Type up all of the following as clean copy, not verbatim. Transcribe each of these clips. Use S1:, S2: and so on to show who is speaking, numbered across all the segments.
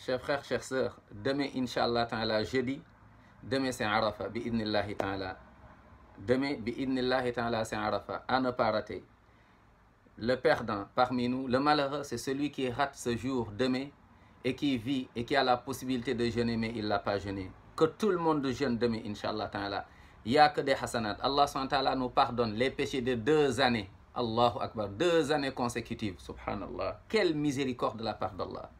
S1: Chers frères, chères sœurs, demain, Inch'Allah ta'ala, jeudi, demain c'est Arafa, bi'idnillahi ta'ala. Demain, bi'idnillahi ta'ala, c'est Arafa, à ne pas rater. Le perdant parmi nous, le malheureux, c'est celui qui rate ce jour demain et qui vit et qui a la possibilité de jeûner, mais il ne l'a pas jeûné. Que tout le monde jeûne demain, Inch'Allah ta'ala. Il n'y a que des hasanats. Allah SWT nous pardonne les péchés de 2 années. Allahu Akbar, 2 années consécutives, subhanallah. Quelle miséricorde de la part d'Allah.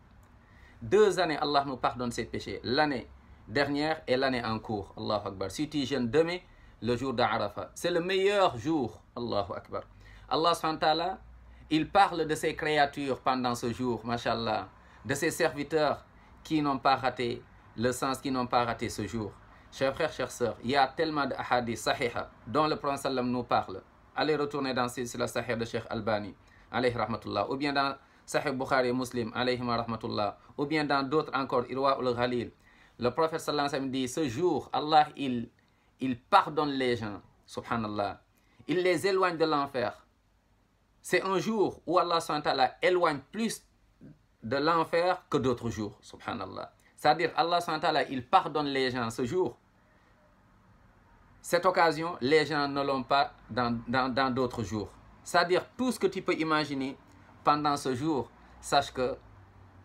S1: 2 années, Allah nous pardonne ses péchés. L'année dernière et l'année en cours. Allahu Akbar. Si tu jeûnes demain, le jour d'Arafa, c'est le meilleur jour. Allahu Akbar. Allah SWT, il parle de ses créatures pendant ce jour, mashallah, de ses serviteurs qui n'ont pas raté le sens, qui n'ont pas raté ce jour. Chers frères, chères sœurs, il y a tellement de hadiths sahiha dont le Prophète sallam nous parle. Allez retourner dans le sahih de Cheikh Albani, alayhi rahmatullah, ou bien dans Sahih Bukhari et Muslim, alayhi rahmatullah, ou bien dans d'autres encore, Irwa ul-Ghalil. Le Prophète sallam dit, ce jour, Allah, il pardonne les gens, subhanallah. Il les éloigne de l'enfer. C'est un jour où Allah SWT éloigne plus de l'enfer que d'autres jours, subhanallah. C'est-à-dire, Allah SWT, il pardonne les gens ce jour. Cette occasion, les gens ne l'ont pas dans d'autres jours. C'est-à-dire, tout ce que tu peux imaginer pendant ce jour, sache que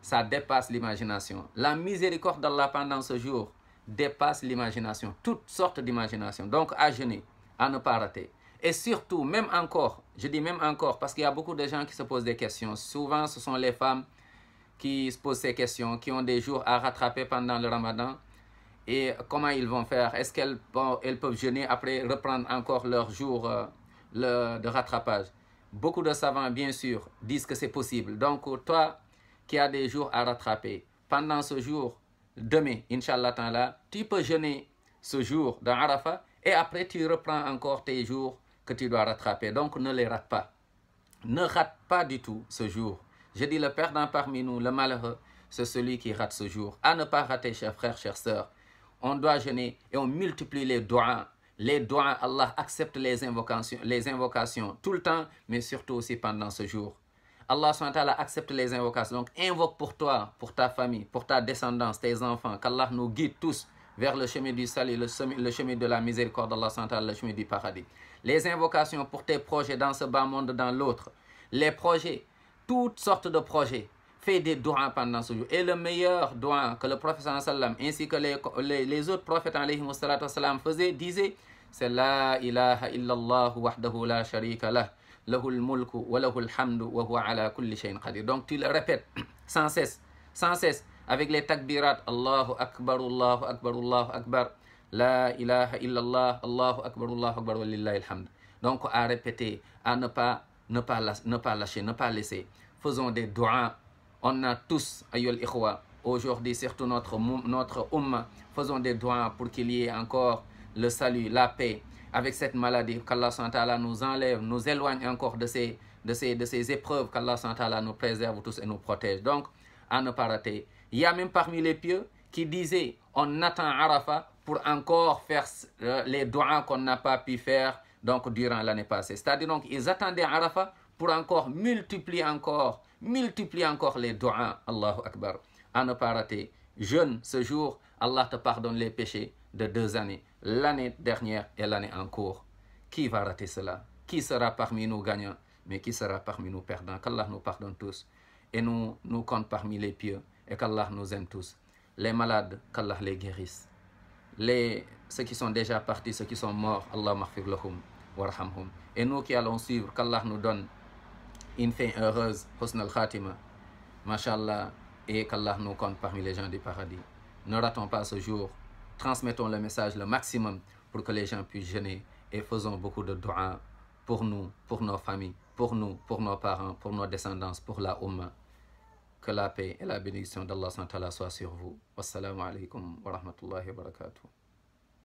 S1: ça dépasse l'imagination. La miséricorde d'Allah pendant ce jour dépasse l'imagination, toutes sortes d'imagination. Donc, à jeûner, à ne pas rater. Et surtout, même encore, je dis même encore, parce qu'il y a beaucoup de gens qui se posent des questions. Souvent, ce sont les femmes qui se posent ces questions, qui ont des jours à rattraper pendant le Ramadan. Et comment ils vont faire? Est-ce qu'elles peuvent jeûner après reprendre encore leur jour de rattrapage? Beaucoup de savants, bien sûr, disent que c'est possible. Donc, toi qui as des jours à rattraper, pendant ce jour, demain, Inch'Allah ta'ala, tu peux jeûner ce jour dans Arafat et après tu reprends encore tes jours que tu dois rattraper. Donc, ne les rate pas. Ne rate pas du tout ce jour. Je dis le perdant parmi nous, le malheureux, c'est celui qui rate ce jour. À ne pas rater, chers frères, chères sœurs. On doit jeûner et on multiplie les doigts. Les doigts, Allah accepte les invocations tout le temps, mais surtout aussi pendant ce jour. Allah SWT accepte les invocations. Donc, invoque pour toi, pour ta famille, pour ta descendance, tes enfants, qu'Allah nous guide tous vers le chemin du salut, le chemin de la miséricorde d'Allah SWT, le chemin du paradis. Les invocations pour tes projets dans ce bas monde, dans l'autre. Les projets, toutes sortes de projets. Fais des doigts pendant ce jour. Et le meilleur doigt que le prophète sallam ainsi que les autres prophètes faisaient, disaient, c'est la ilaha illallah wahdahu la sharika lah, lahul mulku wa lahul hamdu wa huwa ala kulli shay'in qadir. Donc tu le répètes sans cesse, avec les takbirat, Allahu akbar, Allahu akbar, Allahu akbar, la ilaha illallah, Allahu akbar, wa lillahi alhamd. Donc à répéter, à ne pas lâcher, ne pas laisser. Faisons des doigts. On a tous, ayyul ikhwa, aujourd'hui, surtout notre umma, faisons des doigts pour qu'il y ait encore le salut, la paix, avec cette maladie, qu'Allah SWT nous enlève, nous éloigne encore de ces épreuves, qu'Allah SWT nous préserve tous et nous protège. Donc, à ne pas rater. Il y a même parmi les pieux qui disaient, on attend Arafat pour encore faire les doigts qu'on n'a pas pu faire donc, durant l'année passée. C'est-à-dire, donc, ils attendaient Arafat pour encore multiplier encore les doigts, Allahu Akbar, à ne pas rater. Jeûne ce jour, Allah te pardonne les péchés de 2 années, l'année dernière et l'année en cours. Qui va rater cela? Qui sera parmi nous gagnants, mais qui sera parmi nous perdants? Qu'Allah nous pardonne tous et nous compte parmi les pieux et qu'Allah nous aime tous. Les malades, qu'Allah les guérisse. Ceux qui sont déjà partis, ceux qui sont morts, Allah maghfir lahum warhamhum. Et nous qui allons suivre, qu'Allah nous donne une fin heureuse, husn al-khatima, mashallah, et qu'Allah nous compte parmi les gens du paradis. Ne ratons pas ce jour, transmettons le message le maximum pour que les gens puissent jeûner et faisons beaucoup de doigts pour nous, pour nos familles, pour nous, pour nos parents, pour nos descendants, pour la Ummah. Que la paix et la bénédiction d'Allah soient sur vous. Wassalamu alaikum wa rahmatullahi wa barakatuh.